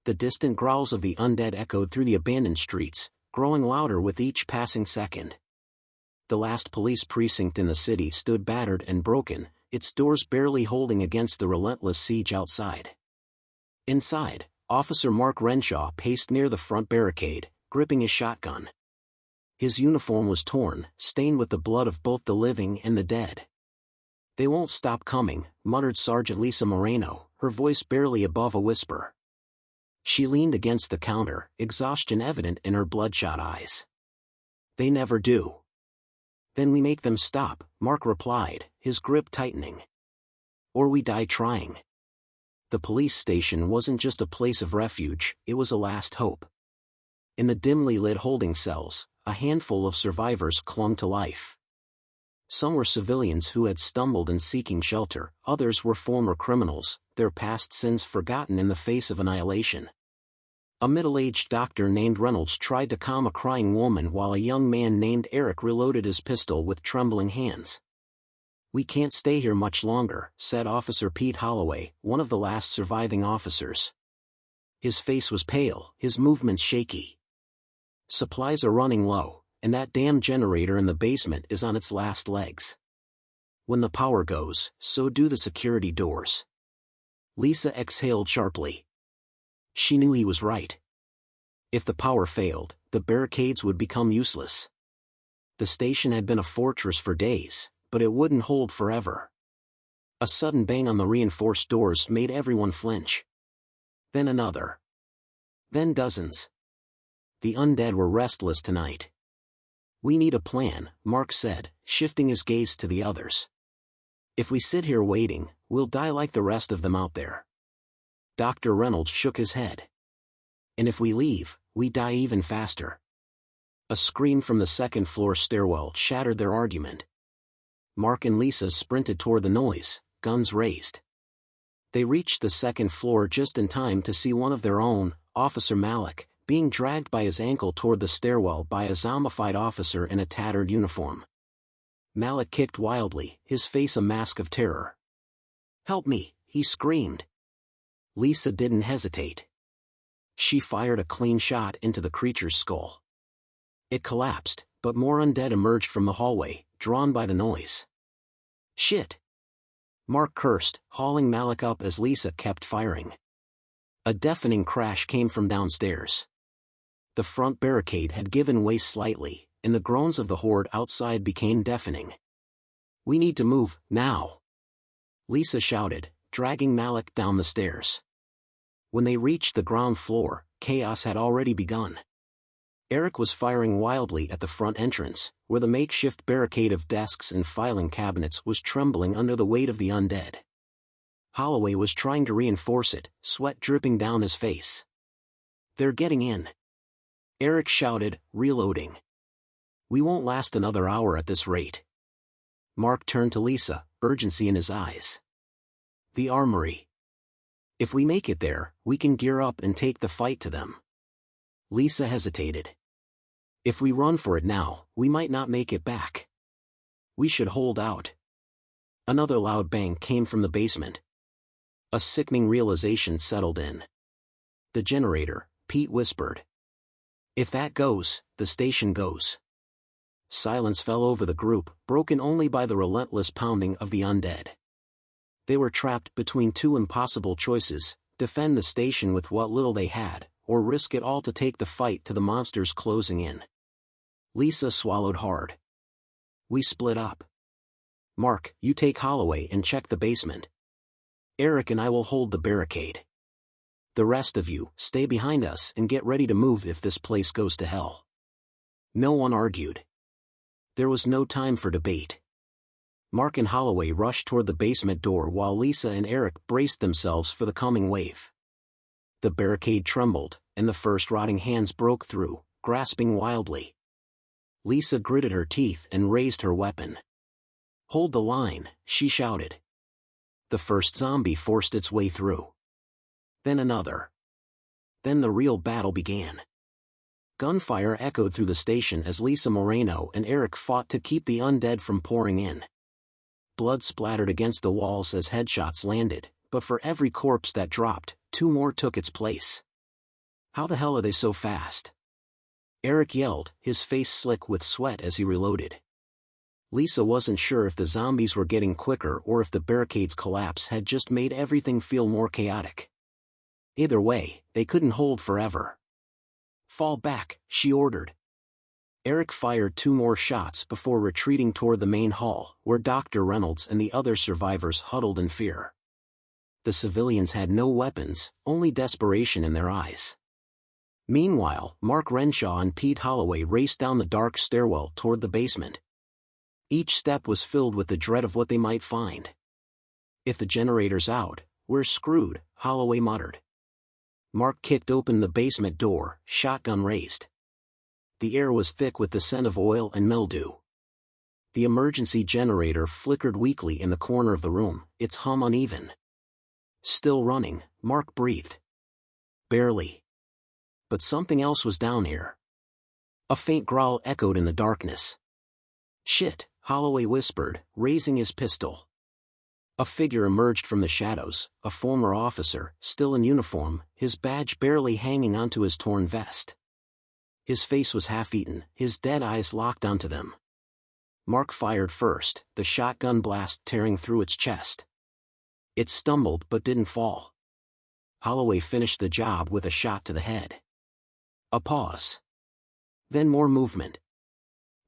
The distant growls of the undead echoed through the abandoned streets, growing louder with each passing second. The last police precinct in the city stood battered and broken, its doors barely holding against the relentless siege outside. Inside, Officer Mark Renshaw paced near the front barricade, gripping his shotgun. His uniform was torn, stained with the blood of both the living and the dead. "They won't stop coming," muttered Sergeant Lisa Moreno, her voice barely above a whisper. She leaned against the counter, exhaustion evident in her bloodshot eyes. "They never do." "Then we make them stop," Mark replied, his grip tightening. "Or we die trying." The police station wasn't just a place of refuge, it was a last hope. In the dimly lit holding cells, a handful of survivors clung to life. Some were civilians who had stumbled in seeking shelter, others were former criminals, their past sins forgotten in the face of annihilation. A middle-aged doctor named Reynolds tried to calm a crying woman while a young man named Eric reloaded his pistol with trembling hands. "We can't stay here much longer," said Officer Pete Holloway, one of the last surviving officers. His face was pale, his movements shaky. "Supplies are running low, and that damn generator in the basement is on its last legs. When the power goes, so do the security doors." Lisa exhaled sharply. She knew he was right. If the power failed, the barricades would become useless. The station had been a fortress for days, but it wouldn't hold forever. A sudden bang on the reinforced doors made everyone flinch. Then another. Then dozens. The undead were restless tonight. "We need a plan," Mark said, shifting his gaze to the others. "If we sit here waiting, we'll die like the rest of them out there." Dr. Reynolds shook his head. "And if we leave, we die even faster." A scream from the second-floor stairwell shattered their argument. Mark and Lisa sprinted toward the noise, guns raised. They reached the second floor just in time to see one of their own, Officer Malik, being dragged by his ankle toward the stairwell by a zombified officer in a tattered uniform. Malik kicked wildly, his face a mask of terror. "Help me," he screamed. Lisa didn't hesitate. She fired a clean shot into the creature's skull. It collapsed, but more undead emerged from the hallway, drawn by the noise. "Shit!" Mark cursed, hauling Malik up as Lisa kept firing. A deafening crash came from downstairs. The front barricade had given way slightly, and the groans of the horde outside became deafening. "We need to move, now!" Lisa shouted, dragging Malik down the stairs. When they reached the ground floor, chaos had already begun. Eric was firing wildly at the front entrance, where the makeshift barricade of desks and filing cabinets was trembling under the weight of the undead. Holloway was trying to reinforce it, sweat dripping down his face. "They're getting in!" Eric shouted, reloading. "We won't last another hour at this rate." Mark turned to Lisa, urgency in his eyes. "The armory. If we make it there, we can gear up and take the fight to them." Lisa hesitated. "If we run for it now, we might not make it back. We should hold out." Another loud bang came from the basement. A sickening realization settled in. "The generator," Pete whispered. "If that goes, the station goes." Silence fell over the group, broken only by the relentless pounding of the undead. They were trapped between two impossible choices: defend the station with what little they had, or risk it all to take the fight to the monsters closing in. Lisa swallowed hard. "We split up. Mark, you take Holloway and check the basement. Eric and I will hold the barricade. The rest of you, stay behind us and get ready to move if this place goes to hell." No one argued. There was no time for debate. Mark and Holloway rushed toward the basement door while Lisa and Eric braced themselves for the coming wave. The barricade trembled, and the first rotting hands broke through, grasping wildly. Lisa gritted her teeth and raised her weapon. "Hold the line," she shouted. The first zombie forced its way through. Then another. Then the real battle began. Gunfire echoed through the station as Lisa Moreno and Eric fought to keep the undead from pouring in. Blood splattered against the walls as headshots landed, but for every corpse that dropped, two more took its place. How the hell are they so fast? Eric yelled, his face slick with sweat as he reloaded. Lisa wasn't sure if the zombies were getting quicker or if the barricade's collapse had just made everything feel more chaotic. Either way, they couldn't hold forever. Fall back, she ordered. Eric fired 2 more shots before retreating toward the main hall, where Dr. Reynolds and the other survivors huddled in fear. The civilians had no weapons, only desperation in their eyes. Meanwhile, Mark Renshaw and Pete Holloway raced down the dark stairwell toward the basement. Each step was filled with the dread of what they might find. If the generator's out, we're screwed, Holloway muttered. Mark kicked open the basement door, shotgun raised. The air was thick with the scent of oil and mildew. The emergency generator flickered weakly in the corner of the room, its hum uneven. Still running, Mark breathed. Barely. But something else was down here. A faint growl echoed in the darkness. Shit, Holloway whispered, raising his pistol. A figure emerged from the shadows, a former officer, still in uniform, his badge barely hanging onto his torn vest. His face was half-eaten, his dead eyes locked onto them. Mark fired first, the shotgun blast tearing through its chest. It stumbled but didn't fall. Holloway finished the job with a shot to the head. A pause. Then more movement.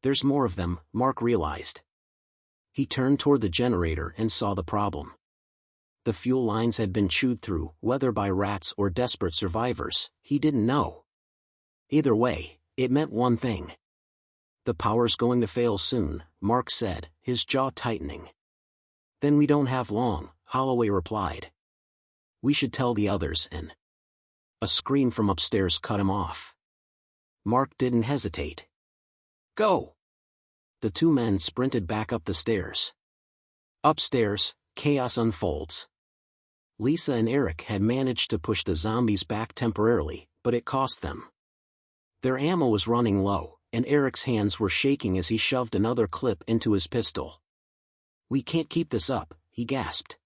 There's more of them, Mark realized. He turned toward the generator and saw the problem. The fuel lines had been chewed through, whether by rats or desperate survivors, he didn't know. Either way, it meant one thing. The power's going to fail soon, Mark said, his jaw tightening. Then we don't have long, Holloway replied. We should tell the others and... A scream from upstairs cut him off. Mark didn't hesitate. Go! The 2 men sprinted back up the stairs. Upstairs, chaos unfolds. Lisa and Eric had managed to push the zombies back temporarily, but it cost them. Their ammo was running low, and Eric's hands were shaking as he shoved another clip into his pistol. We can't keep this up, he gasped.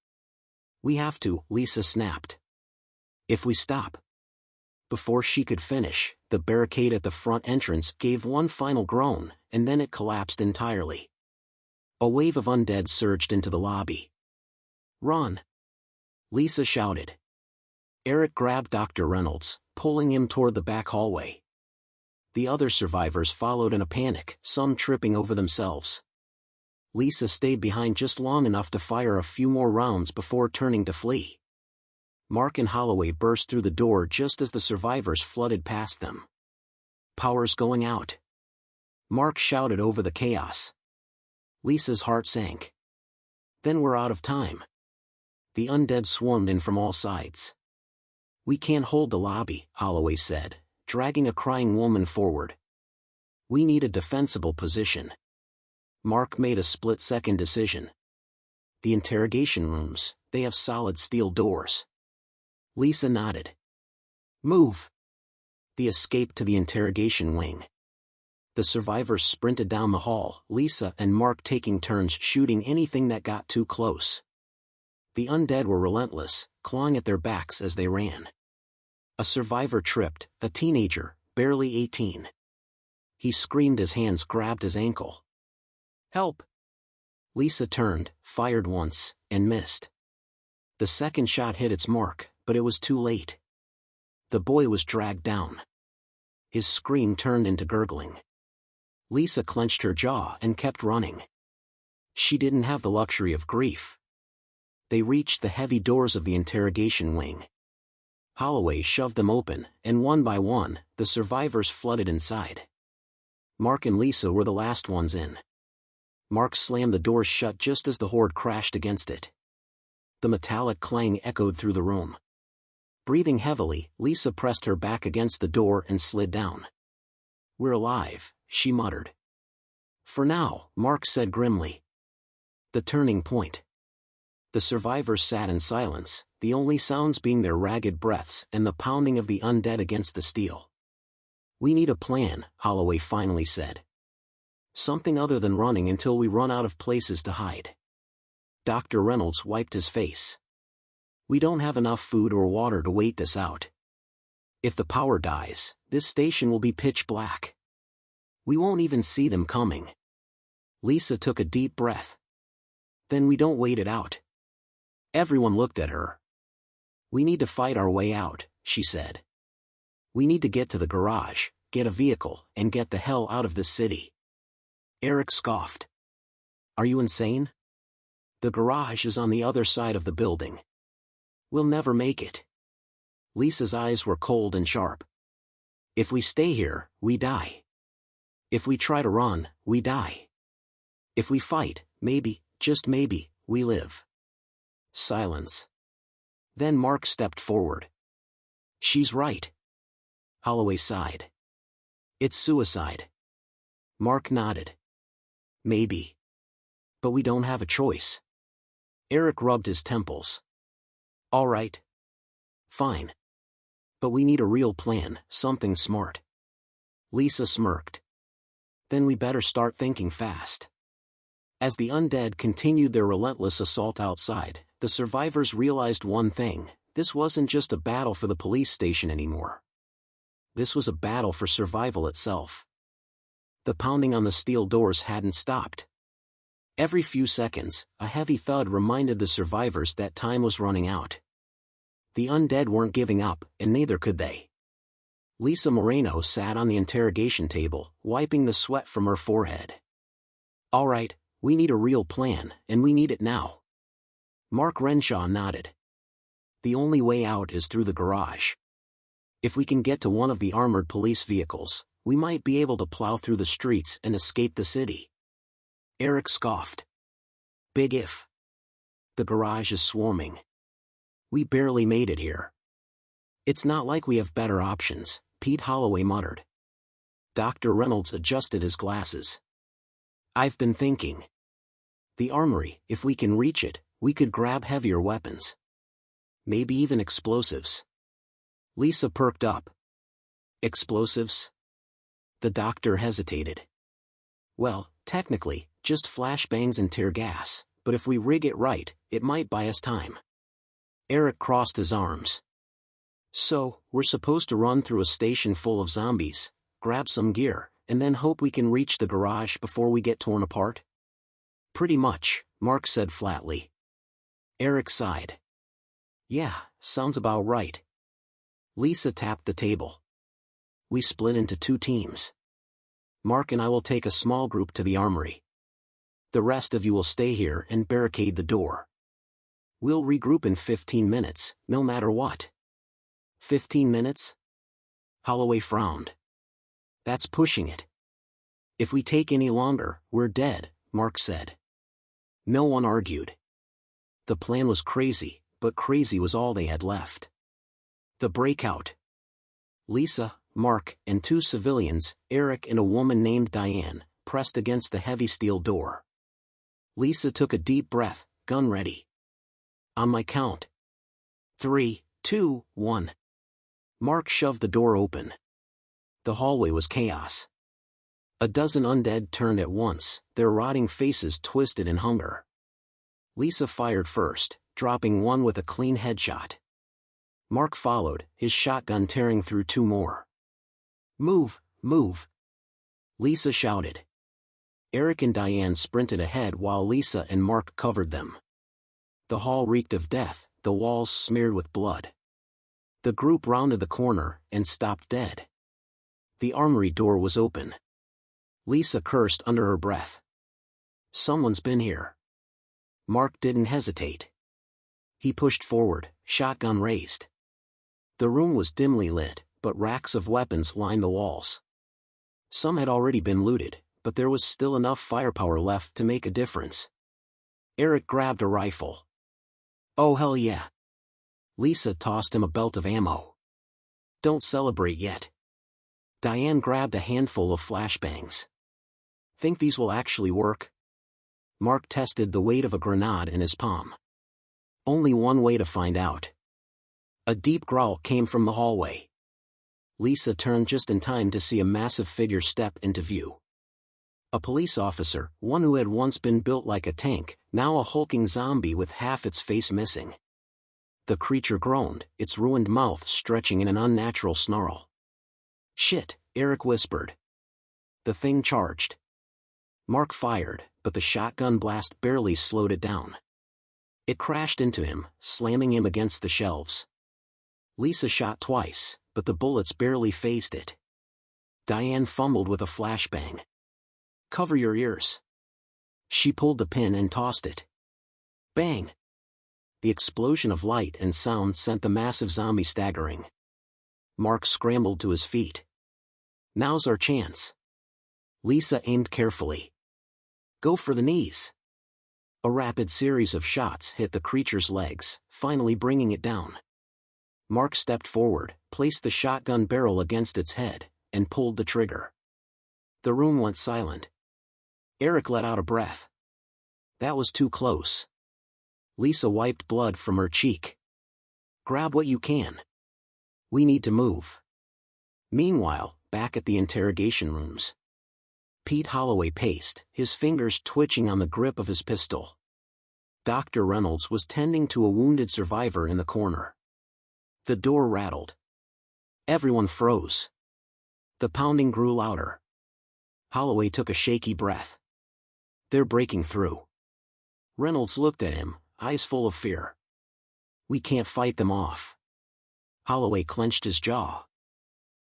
We have to, Lisa snapped. If we stop. Before she could finish, the barricade at the front entrance gave one final groan, and then it collapsed entirely. A wave of undead surged into the lobby. Run! Lisa shouted. Eric grabbed Dr. Reynolds, pulling him toward the back hallway. The other survivors followed in a panic, some tripping over themselves. Lisa stayed behind just long enough to fire a few more rounds before turning to flee. Mark and Holloway burst through the door just as the survivors flooded past them. Power's going out. Mark shouted over the chaos. Lisa's heart sank. Then we're out of time. The undead swarmed in from all sides. We can't hold the lobby, Holloway said, dragging a crying woman forward. We need a defensible position. Mark made a split-second decision. The interrogation rooms, they have solid steel doors. Lisa nodded. Move! The escape to the interrogation wing. The survivors sprinted down the hall, Lisa and Mark taking turns shooting anything that got too close. The undead were relentless, clawing at their backs as they ran. A survivor tripped, a teenager, barely 18. He screamed as hands grabbed his ankle. Help! Lisa turned, fired once, and missed. The second shot hit its mark, but it was too late. The boy was dragged down. His scream turned into gurgling. Lisa clenched her jaw and kept running. She didn't have the luxury of grief. They reached the heavy doors of the interrogation wing. Holloway shoved them open, and one by one, the survivors flooded inside. Mark and Lisa were the last ones in. Mark slammed the doors shut just as the horde crashed against it. The metallic clang echoed through the room. Breathing heavily, Lisa pressed her back against the door and slid down. We're alive, she muttered. For now, Mark said grimly. The turning point. The survivors sat in silence, the only sounds being their ragged breaths and the pounding of the undead against the steel. We need a plan, Holloway finally said. Something other than running until we run out of places to hide. Dr. Reynolds wiped his face. We don't have enough food or water to wait this out. If the power dies, this station will be pitch black. We won't even see them coming. Lisa took a deep breath. Then we don't wait it out. Everyone looked at her. We need to fight our way out, she said. We need to get to the garage, get a vehicle, and get the hell out of this city. Eric scoffed. Are you insane? The garage is on the other side of the building. We'll never make it. Lisa's eyes were cold and sharp. If we stay here, we die. If we try to run, we die. If we fight, maybe, just maybe, we live. Silence. Then Mark stepped forward. She's right. Holloway sighed. It's suicide. Mark nodded. Maybe. But we don't have a choice. Eric rubbed his temples. All right. Fine. But we need a real plan, something smart. Lisa smirked. Then we better start thinking fast. As the undead continued their relentless assault outside, the survivors realized one thing: this wasn't just a battle for the police station anymore. This was a battle for survival itself. The pounding on the steel doors hadn't stopped. Every few seconds, a heavy thud reminded the survivors that time was running out. The undead weren't giving up, and neither could they. Lisa Moreno sat on the interrogation table, wiping the sweat from her forehead. All right, we need a real plan, and we need it now. Mark Renshaw nodded. The only way out is through the garage. If we can get to one of the armored police vehicles, we might be able to plow through the streets and escape the city. Eric scoffed. Big if. The garage is swarming. We barely made it here. It's not like we have better options, Pete Holloway muttered. Dr. Reynolds adjusted his glasses. I've been thinking. The armory, if we can reach it, we could grab heavier weapons. Maybe even explosives. Lisa perked up. Explosives? The doctor hesitated. Well, technically, just flashbangs and tear gas, but if we rig it right, it might buy us time. Eric crossed his arms. So, we're supposed to run through a station full of zombies, grab some gear, and then hope we can reach the garage before we get torn apart? Pretty much, Mark said flatly. Eric sighed. Yeah, sounds about right. Lisa tapped the table. We split into 2 teams. Mark and I will take a small group to the armory. The rest of you will stay here and barricade the door. We'll regroup in 15 minutes, no matter what. 15 minutes? Holloway frowned. That's pushing it. If we take any longer, we're dead, Mark said. No one argued. The plan was crazy, but crazy was all they had left. The breakout. Lisa, Mark, and 2 civilians, Eric and a woman named Diane, pressed against the heavy steel door. Lisa took a deep breath, gun ready. On my count. 3, 2, 1. Mark shoved the door open. The hallway was chaos. A dozen undead turned at once, their rotting faces twisted in hunger. Lisa fired first, dropping one with a clean headshot. Mark followed, his shotgun tearing through 2 more. Move, move! Lisa shouted. Eric and Diane sprinted ahead while Lisa and Mark covered them. The hall reeked of death, the walls smeared with blood. The group rounded the corner and stopped dead. The armory door was open. Lisa cursed under her breath. Someone's been here. Mark didn't hesitate. He pushed forward, shotgun raised. The room was dimly lit, but racks of weapons lined the walls. Some had already been looted, but there was still enough firepower left to make a difference. Eric grabbed a rifle. Oh hell yeah. Lisa tossed him a belt of ammo. Don't celebrate yet. Diane grabbed a handful of flashbangs. Think these will actually work? Mark tested the weight of a grenade in his palm. Only one way to find out. A deep growl came from the hallway. Lisa turned just in time to see a massive figure step into view. A police officer, one who had once been built like a tank, now a hulking zombie with half its face missing. The creature groaned, its ruined mouth stretching in an unnatural snarl. "Shit," Eric whispered. The thing charged. Mark fired, but the shotgun blast barely slowed it down. It crashed into him, slamming him against the shelves. Lisa shot twice, but the bullets barely phased it. Diane fumbled with a flashbang. "Cover your ears." She pulled the pin and tossed it. Bang! The explosion of light and sound sent the massive zombie staggering. Mark scrambled to his feet. "Now's our chance." Lisa aimed carefully. "Go for the knees." A rapid series of shots hit the creature's legs, finally bringing it down. Mark stepped forward, placed the shotgun barrel against its head, and pulled the trigger. The room went silent. Eric let out a breath. That was too close. Lisa wiped blood from her cheek. "Grab what you can. We need to move." Meanwhile, back at the interrogation rooms, Pete Holloway paced, his fingers twitching on the grip of his pistol. Dr. Reynolds was tending to a wounded survivor in the corner. The door rattled. Everyone froze. The pounding grew louder. Holloway took a shaky breath. "They're breaking through." Reynolds looked at him, eyes full of fear. "We can't fight them off." Holloway clenched his jaw.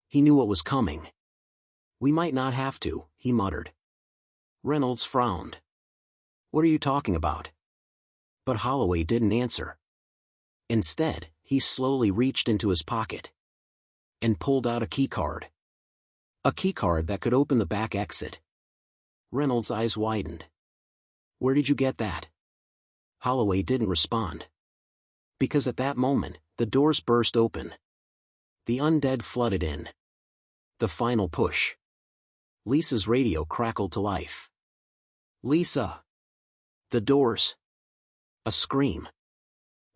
He knew what was coming. "We might not have to," he muttered. Reynolds frowned. "What are you talking about?" But Holloway didn't answer. Instead, he slowly reached into his pocket and pulled out a keycard. A keycard that could open the back exit. Reynolds' eyes widened. "Where did you get that?" Holloway didn't respond. Because at that moment, the doors burst open. The undead flooded in. The final push. Lisa's radio crackled to life. "Lisa!" The doors. A scream.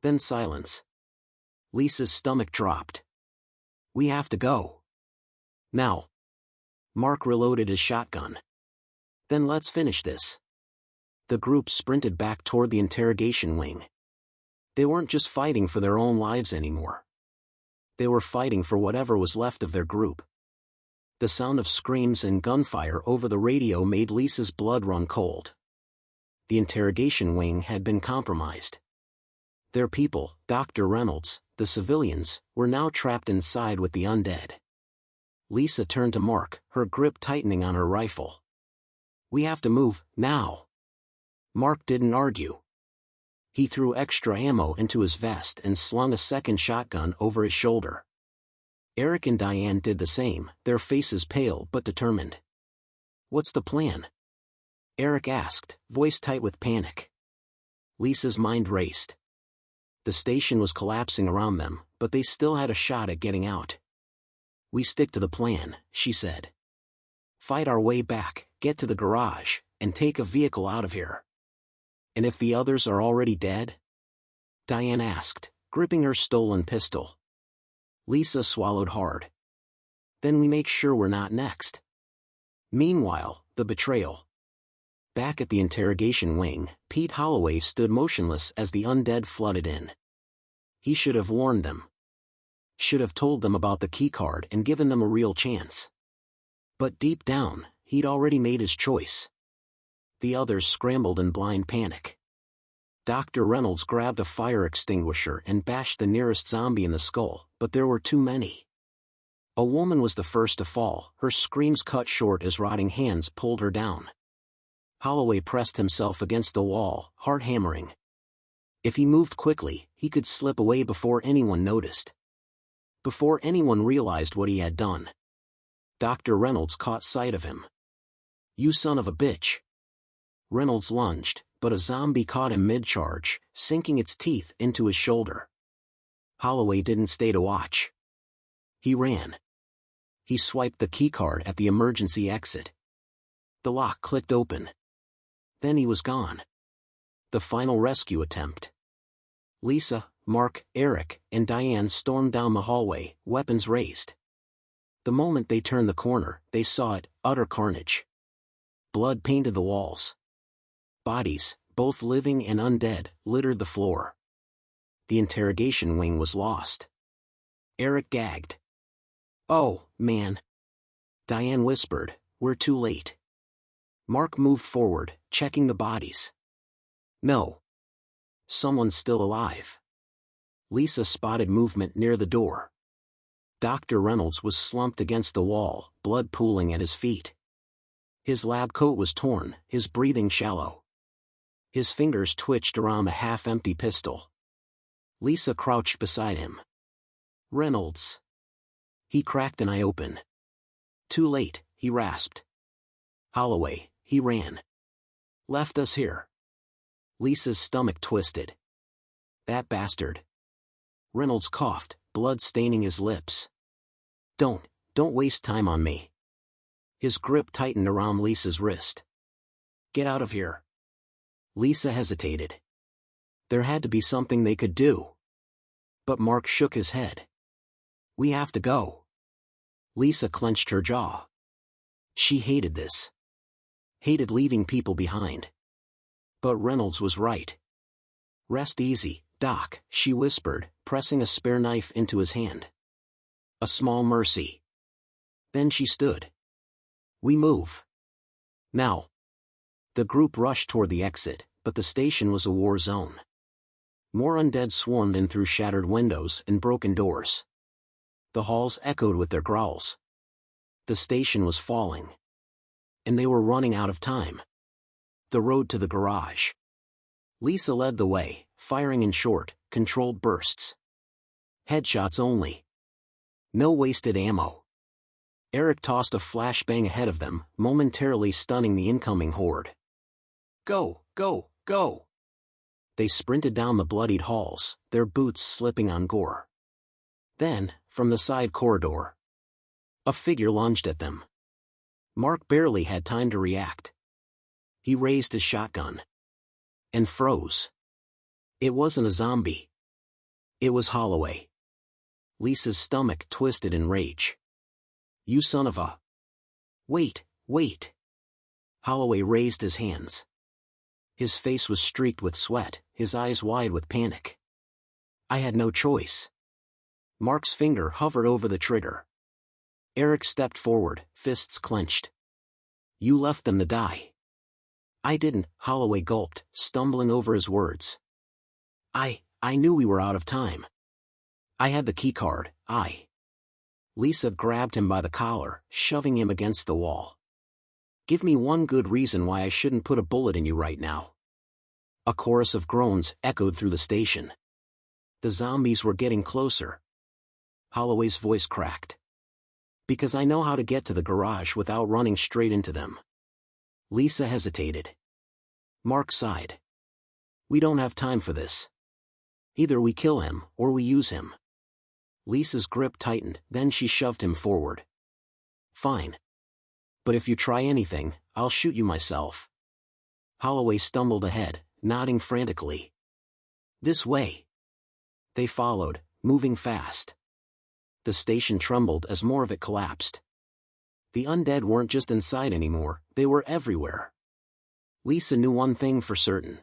Then silence. Lisa's stomach dropped. "We have to go. Now." Mark reloaded his shotgun. "Then let's finish this." The group sprinted back toward the interrogation wing. They weren't just fighting for their own lives anymore. They were fighting for whatever was left of their group. The sound of screams and gunfire over the radio made Lisa's blood run cold. The interrogation wing had been compromised. Their people, Dr. Reynolds, the civilians, were now trapped inside with the undead. Lisa turned to Mark, her grip tightening on her rifle. "We have to move, now." Mark didn't argue. He threw extra ammo into his vest and slung a second shotgun over his shoulder. Eric and Diane did the same, their faces pale but determined. "What's the plan?" Eric asked, voice tight with panic. Lisa's mind raced. The station was collapsing around them, but they still had a shot at getting out. "We stick to the plan," she said. "Fight our way back, get to the garage, and take a vehicle out of here." "And if the others are already dead?" Diane asked, gripping her stolen pistol. Lisa swallowed hard. "Then we make sure we're not next." Meanwhile, the betrayal. Back at the interrogation wing, Pete Holloway stood motionless as the undead flooded in. He should have warned them. Should have told them about the keycard and given them a real chance. But deep down, he'd already made his choice. The others scrambled in blind panic. Dr. Reynolds grabbed a fire extinguisher and bashed the nearest zombie in the skull, but there were too many. A woman was the first to fall, her screams cut short as rotting hands pulled her down. Holloway pressed himself against the wall, heart hammering. If he moved quickly, he could slip away before anyone noticed. Before anyone realized what he had done. Dr. Reynolds caught sight of him. "You son of a bitch." Reynolds lunged, but a zombie caught him mid-charge, sinking its teeth into his shoulder. Holloway didn't stay to watch. He ran. He swiped the keycard at the emergency exit. The lock clicked open. Then he was gone. The final rescue attempt. Lisa, Mark, Eric, and Diane stormed down the hallway, weapons raised. The moment they turned the corner, they saw it, utter carnage. Blood painted the walls. Bodies, both living and undead, littered the floor. The interrogation wing was lost. Eric gagged. "Oh, man," Diane whispered, "we're too late." Mark moved forward, checking the bodies. No. Someone's still alive. Lisa spotted movement near the door. Dr. Reynolds was slumped against the wall, blood pooling at his feet. His lab coat was torn, his breathing shallow. His fingers twitched around a half-empty pistol. Lisa crouched beside him. "Reynolds." He cracked an eye open. "Too late," he rasped. "Holloway," he ran. "Left us here." Lisa's stomach twisted. "That bastard." Reynolds coughed, blood staining his lips. Don't waste time on me." His grip tightened around Lisa's wrist. "Get out of here." Lisa hesitated. There had to be something they could do. But Mark shook his head. "We have to go." Lisa clenched her jaw. She hated this. Hated leaving people behind. But Reynolds was right. "Rest easy, Doc," she whispered, pressing a spare knife into his hand. "A small mercy." Then she stood. "We move. Now." The group rushed toward the exit, but the station was a war zone. More undead swarmed in through shattered windows and broken doors. The halls echoed with their growls. The station was falling. And they were running out of time. The road to the garage. Lisa led the way, firing in short, controlled bursts. Headshots only. No wasted ammo. Eric tossed a flashbang ahead of them, momentarily stunning the incoming horde. "Go, go, go!" They sprinted down the bloodied halls, their boots slipping on gore. Then, from the side corridor, a figure lunged at them. Mark barely had time to react. He raised his shotgun. And froze. It wasn't a zombie. It was Holloway. Lisa's stomach twisted in rage. "You son of a..." "Wait, wait." Holloway raised his hands. His face was streaked with sweat, his eyes wide with panic. "I had no choice." Mark's finger hovered over the trigger. Eric stepped forward, fists clenched. "You left them to die." "I didn't," Holloway gulped, stumbling over his words. I knew we were out of time. I had the keycard, Lisa grabbed him by the collar, shoving him against the wall. "Give me one good reason why I shouldn't put a bullet in you right now." A chorus of groans echoed through the station. The zombies were getting closer. Holloway's voice cracked. "Because I know how to get to the garage without running straight into them." Lisa hesitated. Mark sighed. "We don't have time for this. Either we kill him, or we use him." Lisa's grip tightened, then she shoved him forward. "Fine. But if you try anything, I'll shoot you myself." Holloway stumbled ahead, nodding frantically. "This way." They followed, moving fast. The station trembled as more of it collapsed. The undead weren't just inside anymore, they were everywhere. Lisa knew one thing for certain.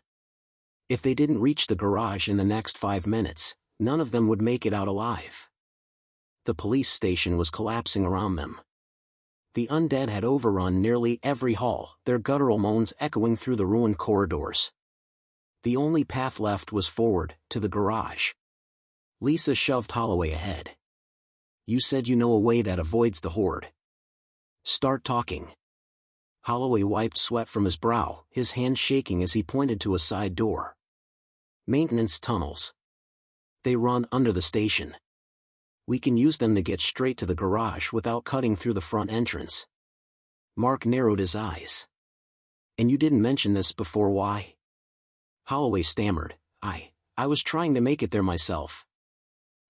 If they didn't reach the garage in the next 5 minutes, none of them would make it out alive. The police station was collapsing around them. The undead had overrun nearly every hall, their guttural moans echoing through the ruined corridors. The only path left was forward, to the garage. Lisa shoved Holloway ahead. "You said you know a way that avoids the horde. Start talking." Holloway wiped sweat from his brow, his hand shaking as he pointed to a side door. "Maintenance tunnels. They run under the station. We can use them to get straight to the garage without cutting through the front entrance." Mark narrowed his eyes. "And you didn't mention this before, why?" Holloway stammered. I was trying to make it there myself.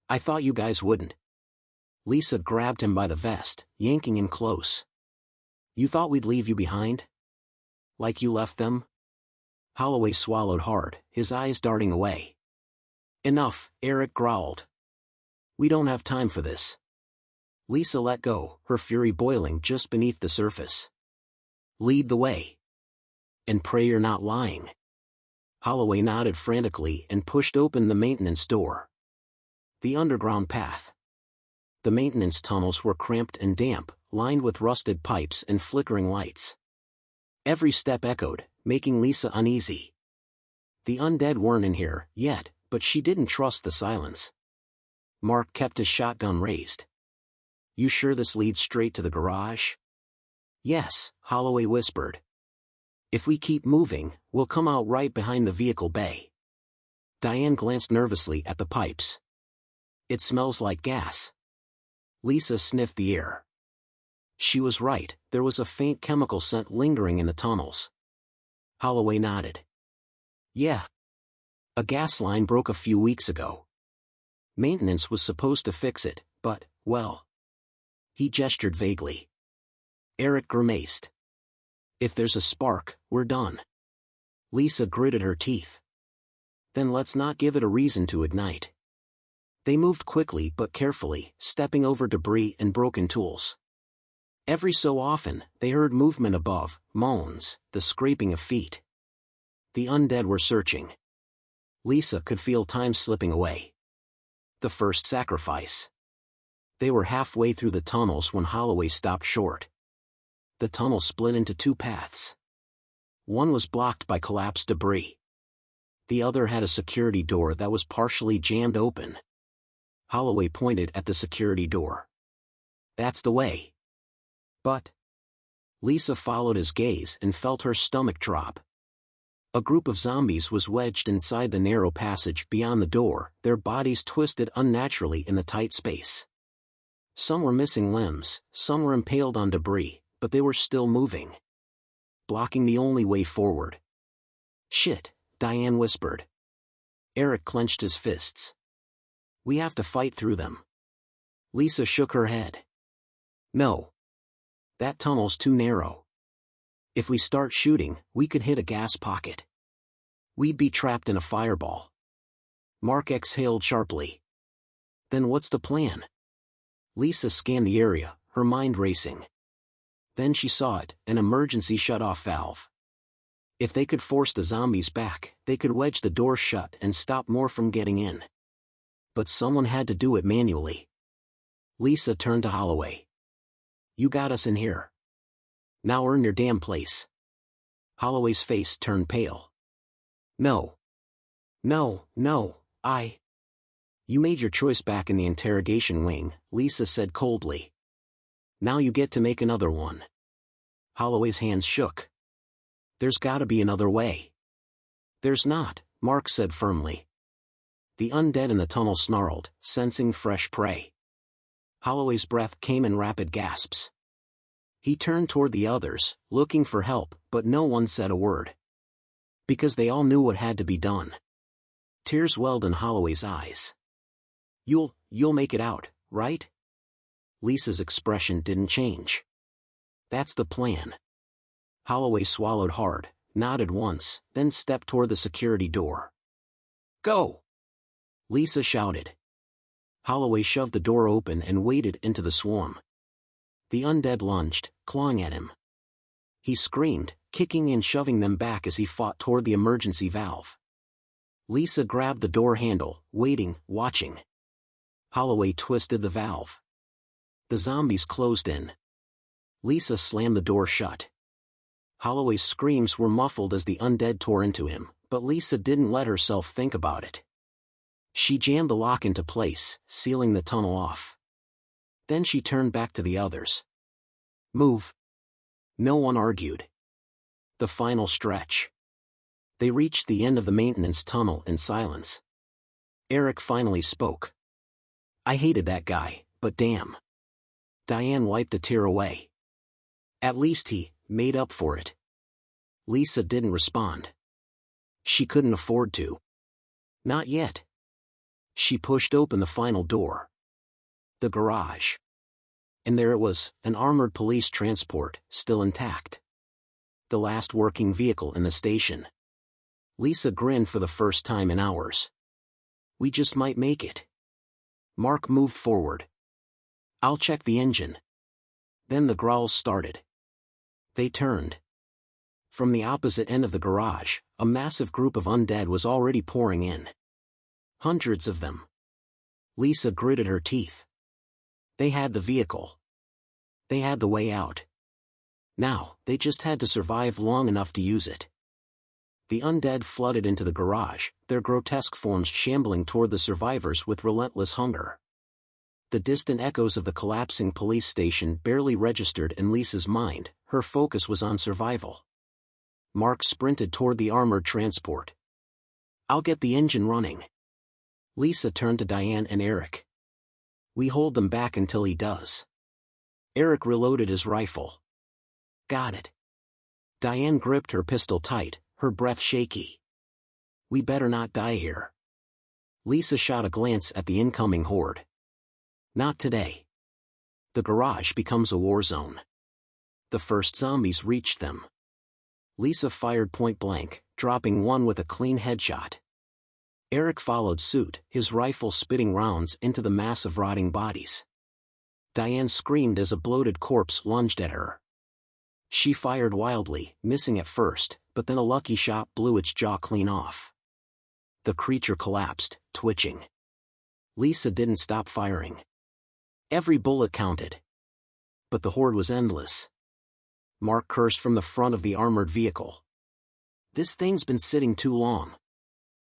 I thought you guys wouldn't." Lisa grabbed him by the vest, yanking him close. "You thought we'd leave you behind? Like you left them?" Holloway swallowed hard, his eyes darting away. "Enough," Eric growled. "We don't have time for this." Lisa let go, her fury boiling just beneath the surface. "Lead the way. And pray you're not lying." Holloway nodded frantically and pushed open the maintenance door. The underground path. The maintenance tunnels were cramped and damp, lined with rusted pipes and flickering lights. Every step echoed, making Lisa uneasy. The undead weren't in here yet, but she didn't trust the silence. Mark kept his shotgun raised. "You sure this leads straight to the garage?" "Yes," Holloway whispered. "If we keep moving, we'll come out right behind the vehicle bay." Diane glanced nervously at the pipes. "It smells like gas." Lisa sniffed the air. She was right, there was a faint chemical scent lingering in the tunnels. Holloway nodded. "Yeah. A gas line broke a few weeks ago. Maintenance was supposed to fix it, but, well..." He gestured vaguely. Eric grimaced. "If there's a spark, we're done." Lisa gritted her teeth. "Then let's not give it a reason to ignite." They moved quickly but carefully, stepping over debris and broken tools. Every so often, they heard movement above, moans, the scraping of feet. The undead were searching. Lisa could feel time slipping away. The first sacrifice. They were halfway through the tunnels when Holloway stopped short. The tunnel split into two paths. One was blocked by collapsed debris. The other had a security door that was partially jammed open. Holloway pointed at the security door. "That's the way." But Lisa followed his gaze and felt her stomach drop. A group of zombies was wedged inside the narrow passage beyond the door, their bodies twisted unnaturally in the tight space. Some were missing limbs, some were impaled on debris, but they were still moving. Blocking the only way forward. "Shit," Diane whispered. Eric clenched his fists. "We have to fight through them." Lisa shook her head. "No. That tunnel's too narrow. If we start shooting, we could hit a gas pocket. We'd be trapped in a fireball." Mark exhaled sharply. "Then what's the plan?" Lisa scanned the area, her mind racing. Then she saw it, an emergency shut-off valve. If they could force the zombies back, they could wedge the door shut and stop more from getting in. But someone had to do it manually. Lisa turned to Holloway. "You got us in here. Now earn your damn place." Holloway's face turned pale. No. You made your choice back in the interrogation wing," Lisa said coldly. "Now you get to make another one." Holloway's hands shook. "There's gotta be another way." "There's not," Mark said firmly. The undead in the tunnel snarled, sensing fresh prey. Holloway's breath came in rapid gasps. He turned toward the others, looking for help, but no one said a word. Because they all knew what had to be done. Tears welled in Holloway's eyes. You'll make it out, right?" Lisa's expression didn't change. "That's the plan." Holloway swallowed hard, nodded once, then stepped toward the security door. "Go!" Lisa shouted. Holloway shoved the door open and waded into the swarm. The undead lunged, clawing at him. He screamed, kicking and shoving them back as he fought toward the emergency valve. Lisa grabbed the door handle, waiting, watching. Holloway twisted the valve. The zombies closed in. Lisa slammed the door shut. Holloway's screams were muffled as the undead tore into him, but Lisa didn't let herself think about it. She jammed the lock into place, sealing the tunnel off. Then she turned back to the others. "Move." No one argued. The final stretch. They reached the end of the maintenance tunnel in silence. Eric finally spoke. "I hated that guy, but damn." Diane wiped a tear away. "At least he made up for it." Lisa didn't respond. She couldn't afford to. Not yet. She pushed open the final door. The garage. And there it was, an armored police transport, still intact. The last working vehicle in the station. Lisa grinned for the first time in hours. "We just might make it." Mark moved forward. "I'll check the engine." Then the growls started. They turned. From the opposite end of the garage, a massive group of undead was already pouring in. Hundreds of them. Lisa gritted her teeth. They had the vehicle. They had the way out. Now, they just had to survive long enough to use it. The undead flooded into the garage, their grotesque forms shambling toward the survivors with relentless hunger. The distant echoes of the collapsing police station barely registered in Lisa's mind, her focus was on survival. Mark sprinted toward the armored transport. "I'll get the engine running." Lisa turned to Diane and Eric. "We hold them back until he does." Eric reloaded his rifle. "Got it." Diane gripped her pistol tight, her breath shaky. "We better not die here." Lisa shot a glance at the incoming horde. "Not today." The garage becomes a war zone. The first zombies reached them. Lisa fired point blank, dropping one with a clean headshot. Eric followed suit, his rifle spitting rounds into the mass of rotting bodies. Diane screamed as a bloated corpse lunged at her. She fired wildly, missing at first, but then a lucky shot blew its jaw clean off. The creature collapsed, twitching. Lisa didn't stop firing. Every bullet counted. But the horde was endless. Mark cursed from the front of the armored vehicle. "This thing's been sitting too long.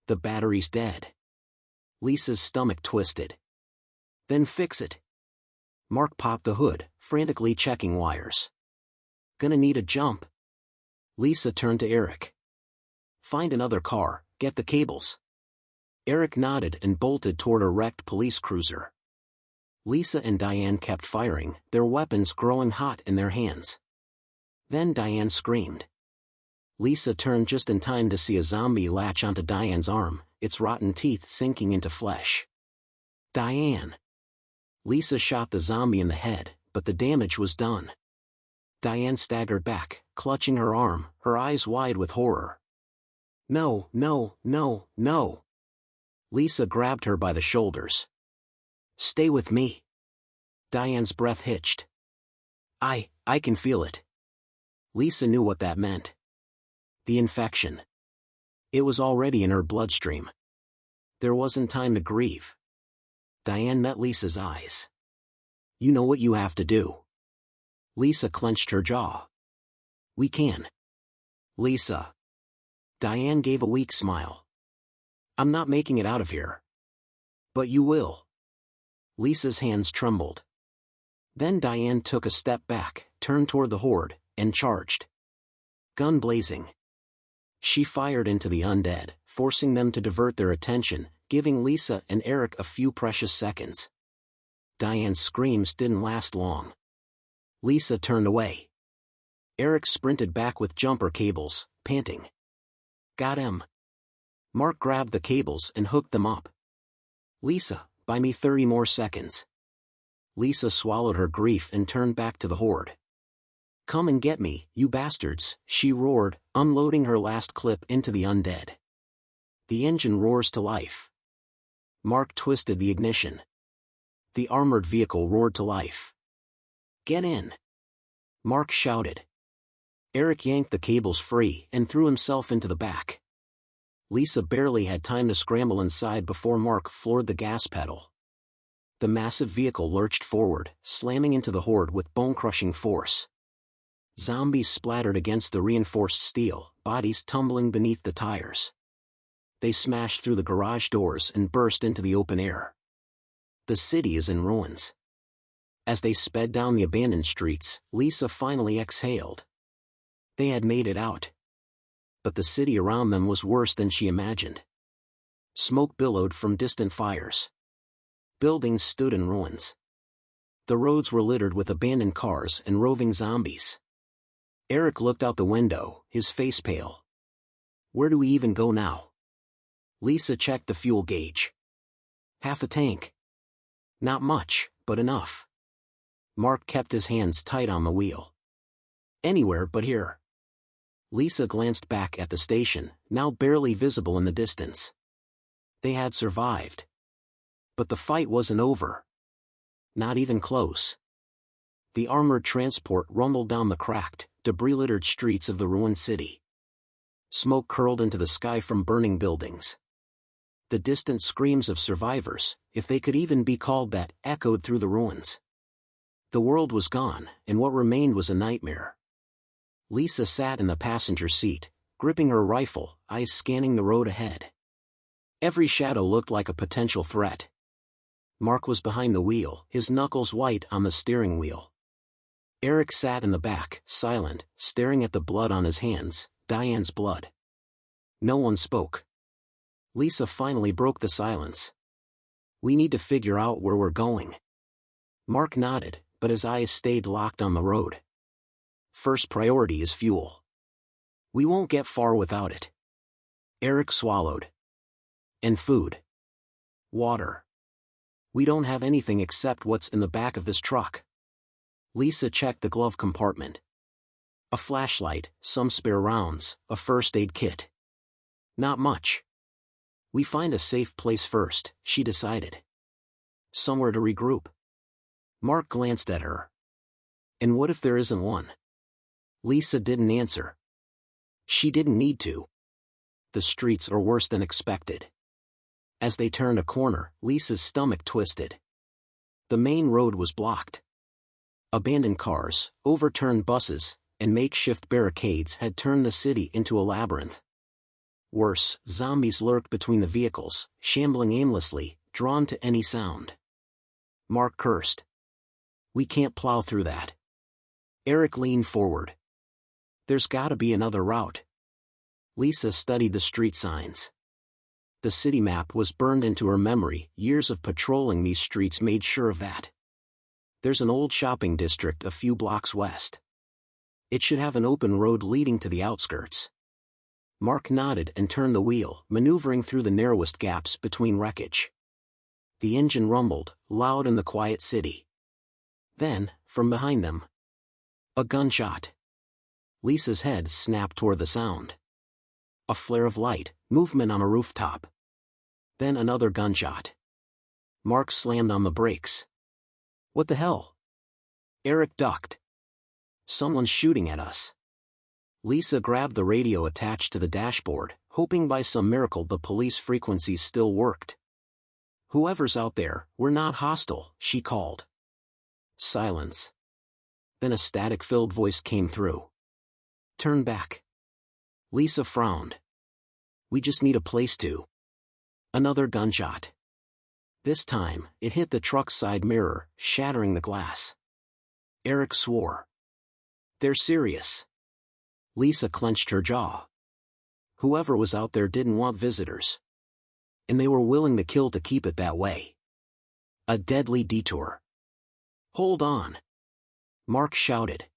The battery's dead." Lisa's stomach twisted. "Then fix it." Mark popped the hood, frantically checking wires. "Gonna need a jump." Lisa turned to Eric. "Find another car, get the cables." Eric nodded and bolted toward a wrecked police cruiser. Lisa and Diane kept firing, their weapons growing hot in their hands. Then Diane screamed. Lisa turned just in time to see a zombie latch onto Diane's arm, its rotten teeth sinking into flesh. "Diane!" Lisa shot the zombie in the head, but the damage was done. Diane staggered back, clutching her arm, her eyes wide with horror. "No, no, no, no!" Lisa grabbed her by the shoulders. "Stay with me." Diane's breath hitched. I can feel it." Lisa knew what that meant. The infection. It was already in her bloodstream. There wasn't time to grieve. Diane met Lisa's eyes. "You know what you have to do." Lisa clenched her jaw. "We can." "Lisa." Diane gave a weak smile. "I'm not making it out of here." "But you will." Lisa's hands trembled. Then Diane took a step back, turned toward the horde, and charged. Gun blazing. She fired into the undead, forcing them to divert their attention, giving Lisa and Eric a few precious seconds. Diane's screams didn't last long. Lisa turned away. Eric sprinted back with jumper cables, panting. "Got him." Mark grabbed the cables and hooked them up. "Lisa, buy me 30 more seconds." Lisa swallowed her grief and turned back to the horde. "Come and get me, you bastards," she roared, unloading her last clip into the undead. The engine roars to life. Mark twisted the ignition. The armored vehicle roared to life. "Get in!" Mark shouted. Eric yanked the cables free and threw himself into the back. Lisa barely had time to scramble inside before Mark floored the gas pedal. The massive vehicle lurched forward, slamming into the horde with bone-crushing force. Zombies splattered against the reinforced steel, bodies tumbling beneath the tires. They smashed through the garage doors and burst into the open air. The city is in ruins. As they sped down the abandoned streets, Lisa finally exhaled. They had made it out. But the city around them was worse than she imagined. Smoke billowed from distant fires. Buildings stood in ruins. The roads were littered with abandoned cars and roving zombies. Eric looked out the window, his face pale. "Where do we even go now?" Lisa checked the fuel gauge. "Half a tank." "Not much, but enough." Mark kept his hands tight on the wheel. "Anywhere but here." Lisa glanced back at the station, now barely visible in the distance. They had survived. But the fight wasn't over. Not even close. The armored transport rumbled down the cracked, debris-littered streets of the ruined city. Smoke curled into the sky from burning buildings. The distant screams of survivors, if they could even be called that, echoed through the ruins. The world was gone, and what remained was a nightmare. Lisa sat in the passenger seat, gripping her rifle, eyes scanning the road ahead. Every shadow looked like a potential threat. Mark was behind the wheel, his knuckles white on the steering wheel. Eric sat in the back, silent, staring at the blood on his hands, Diane's blood. No one spoke. Lisa finally broke the silence. "We need to figure out where we're going." Mark nodded, but his eyes stayed locked on the road. "First priority is fuel. We won't get far without it." Eric swallowed. "And food. Water. We don't have anything except what's in the back of this truck." Lisa checked the glove compartment. A flashlight, some spare rounds, a first aid kit. Not much. "We find a safe place first," she decided. "Somewhere to regroup." Mark glanced at her. "And what if there isn't one?" Lisa didn't answer. She didn't need to. The streets are worse than expected. As they turned a corner, Lisa's stomach twisted. The main road was blocked. Abandoned cars, overturned buses, and makeshift barricades had turned the city into a labyrinth. Worse, zombies lurked between the vehicles, shambling aimlessly, drawn to any sound. Mark cursed. "We can't plow through that." Eric leaned forward. "There's gotta be another route." Lisa studied the street signs. The city map was burned into her memory, years of patrolling these streets made sure of that. "There's an old shopping district a few blocks west. It should have an open road leading to the outskirts." Mark nodded and turned the wheel, maneuvering through the narrowest gaps between wreckage. The engine rumbled, loud in the quiet city. Then, from behind them, a gunshot. Lisa's head snapped toward the sound. A flare of light, movement on a rooftop. Then another gunshot. Mark slammed on the brakes. "What the hell?" Eric ducked. "Someone's shooting at us." Lisa grabbed the radio attached to the dashboard, hoping by some miracle the police frequencies still worked. "Whoever's out there, we're not hostile," she called. Silence. Then a static-filled voice came through. "Turn back." Lisa frowned. "We just need a place to." Another gunshot. This time, it hit the truck's side mirror, shattering the glass. Eric swore. "They're serious." Lisa clenched her jaw. Whoever was out there didn't want visitors. And they were willing to kill to keep it that way. A deadly detour. "Hold on!" Mark shouted.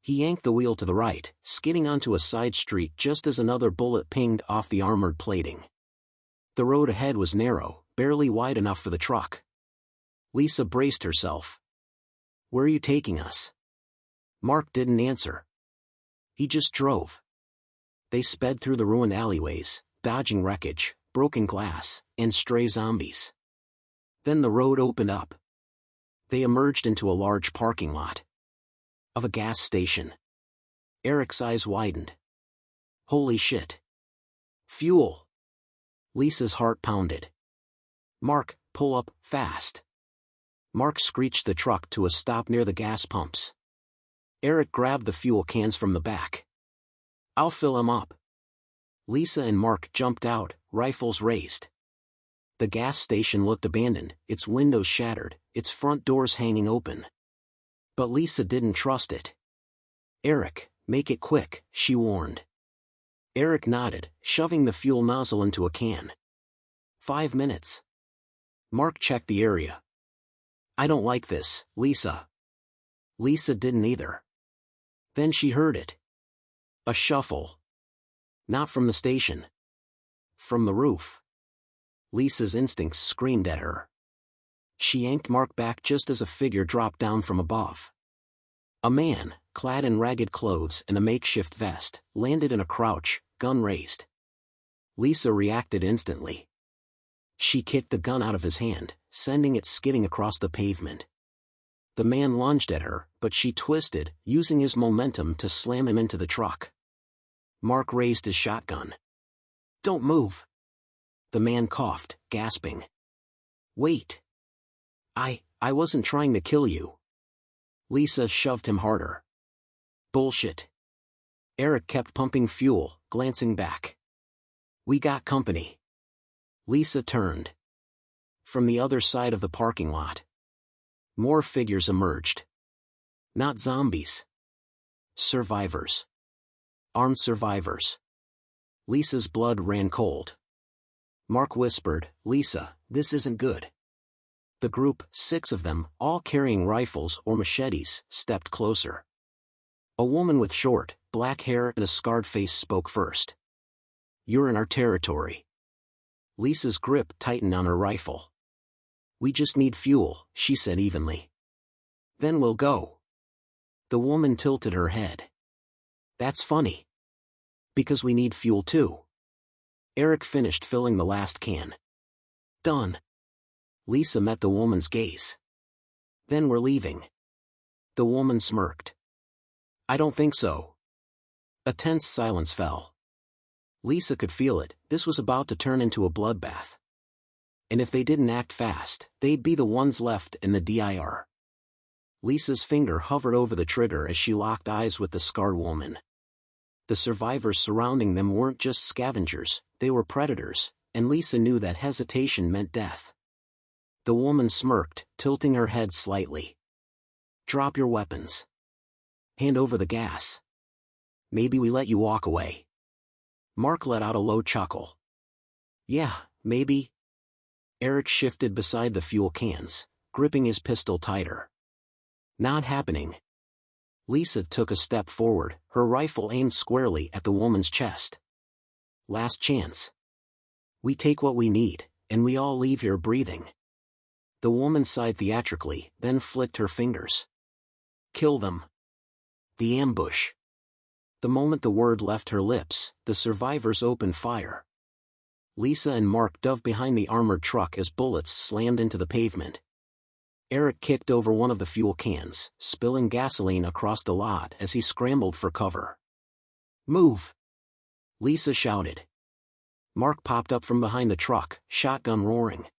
He yanked the wheel to the right, skidding onto a side street just as another bullet pinged off the armored plating. The road ahead was narrow, barely wide enough for the truck. Lisa braced herself. "Where are you taking us?" Mark didn't answer. He just drove. They sped through the ruined alleyways, dodging wreckage, broken glass, and stray zombies. Then the road opened up. They emerged into a large parking lot. Of a gas station. Eric's eyes widened. "Holy shit. Fuel." Lisa's heart pounded. "Mark, pull up, fast." Mark screeched the truck to a stop near the gas pumps. Eric grabbed the fuel cans from the back. "I'll fill them up." Lisa and Mark jumped out, rifles raised. The gas station looked abandoned, its windows shattered, its front doors hanging open. But Lisa didn't trust it. "Eric, make it quick," she warned. Eric nodded, shoving the fuel nozzle into a can. 5 minutes. Mark checked the area. "I don't like this, Lisa." Lisa didn't either. Then she heard it. A shuffle. Not from the station. From the roof. Lisa's instincts screamed at her. She yanked Mark back just as a figure dropped down from above. A man, clad in ragged clothes and a makeshift vest, landed in a crouch, gun raised. Lisa reacted instantly. She kicked the gun out of his hand, sending it skidding across the pavement. The man lunged at her, but she twisted, using his momentum to slam him into the truck. Mark raised his shotgun. "Don't move." The man coughed, gasping. "Wait. I wasn't trying to kill you." Lisa shoved him harder. "Bullshit." Eric kept pumping fuel, glancing back. "We got company." Lisa turned. From the other side of the parking lot, more figures emerged. Not zombies. Survivors. Armed survivors. Lisa's blood ran cold. Mark whispered, "Lisa, this isn't good." The group, 6 of them, all carrying rifles or machetes, stepped closer. A woman with short, black hair and a scarred face spoke first. "You're in our territory." Lisa's grip tightened on her rifle. "We just need fuel," she said evenly. "Then we'll go." The woman tilted her head. "That's funny. Because we need fuel too." Eric finished filling the last can. "Done." Lisa met the woman's gaze. "Then we're leaving." The woman smirked. "I don't think so." A tense silence fell. Lisa could feel it, this was about to turn into a bloodbath. And if they didn't act fast, they'd be the ones left in the DIR. Lisa's finger hovered over the trigger as she locked eyes with the scarred woman. The survivors surrounding them weren't just scavengers, they were predators, and Lisa knew that hesitation meant death. The woman smirked, tilting her head slightly. "Drop your weapons. Hand over the gas. Maybe we let you walk away." Mark let out a low chuckle. "Yeah, maybe." Eric shifted beside the fuel cans, gripping his pistol tighter. "Not happening." Lisa took a step forward, her rifle aimed squarely at the woman's chest. "Last chance. We take what we need, and we all leave here breathing." The woman sighed theatrically, then flicked her fingers. "Kill them." The ambush. The moment the word left her lips, the survivors opened fire. Lisa and Mark dove behind the armored truck as bullets slammed into the pavement. Eric kicked over one of the fuel cans, spilling gasoline across the lot as he scrambled for cover. "Move!" Lisa shouted. Mark popped up from behind the truck, shotgun roaring.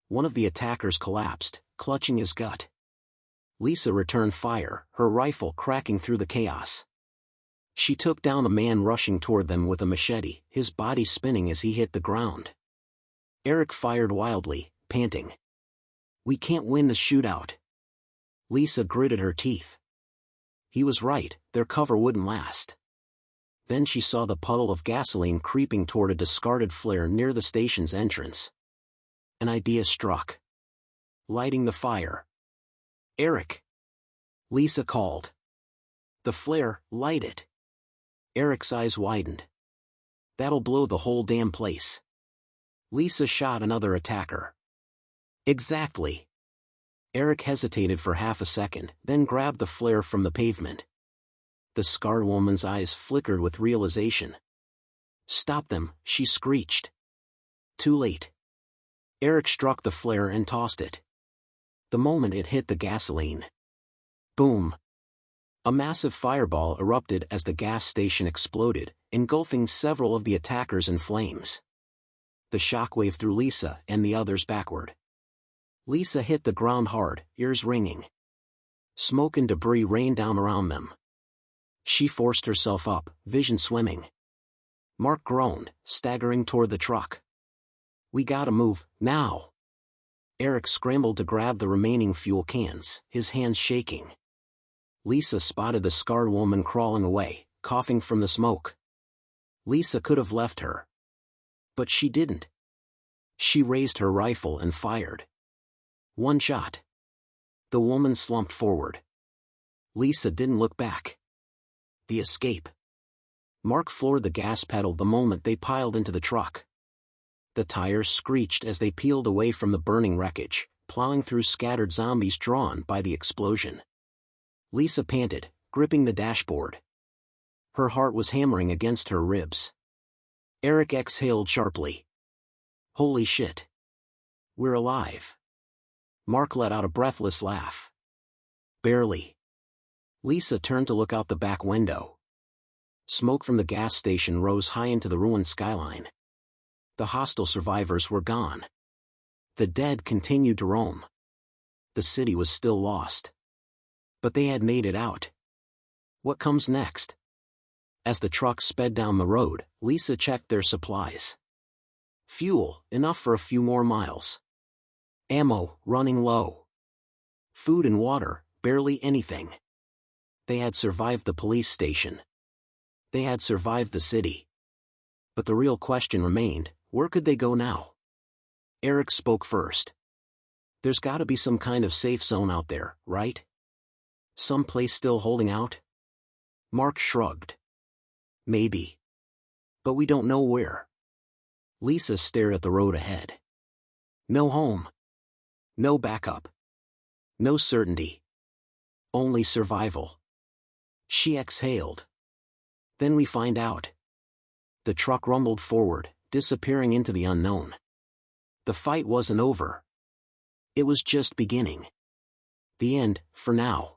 One of the attackers collapsed, clutching his gut. Lisa returned fire, her rifle cracking through the chaos. She took down a man rushing toward them with a machete, his body spinning as he hit the ground. Eric fired wildly, panting. "We can't win the shootout." Lisa gritted her teeth. He was right, their cover wouldn't last. Then she saw the puddle of gasoline creeping toward a discarded flare near the station's entrance. An idea struck. Lighting the fire. "Eric!" Lisa called. "The flare, light it." Eric's eyes widened. "That'll blow the whole damn place." Lisa shot another attacker. "Exactly." Eric hesitated for half a second, then grabbed the flare from the pavement. The scarred woman's eyes flickered with realization. "Stop them," she screeched. Too late. Eric struck the flare and tossed it. The moment it hit the gasoline. Boom. A massive fireball erupted as the gas station exploded, engulfing several of the attackers in flames. The shockwave threw Lisa and the others backward. Lisa hit the ground hard, ears ringing. Smoke and debris rained down around them. She forced herself up, vision swimming. Mark groaned, staggering toward the truck. "We gotta move, now." Eric scrambled to grab the remaining fuel cans, his hands shaking. Lisa spotted the scarred woman crawling away, coughing from the smoke. Lisa could have left her. But she didn't. She raised her rifle and fired. One shot. The woman slumped forward. Lisa didn't look back. The escape. Mark floored the gas pedal the moment they piled into the truck. The tires screeched as they peeled away from the burning wreckage, plowing through scattered zombies drawn by the explosion. Lisa panted, gripping the dashboard. Her heart was hammering against her ribs. Eric exhaled sharply. "Holy shit. We're alive." Mark let out a breathless laugh. Barely. Lisa turned to look out the back window. Smoke from the gas station rose high into the ruined skyline. The hostile survivors were gone. The dead continued to roam. The city was still lost. But they had made it out. What comes next? As the truck sped down the road, Lisa checked their supplies. Fuel, enough for a few more miles. Ammo, running low. Food and water, barely anything. They had survived the police station. They had survived the city. But the real question remained, where could they go now? Eric spoke first. There's gotta be some kind of safe zone out there, right? Some place still holding out? Mark shrugged. Maybe. But we don't know where. Lisa stared at the road ahead. No home. No backup. No certainty. Only survival. She exhaled. Then we find out. The truck rumbled forward, disappearing into the unknown. The fight wasn't over. It was just beginning. The end, for now.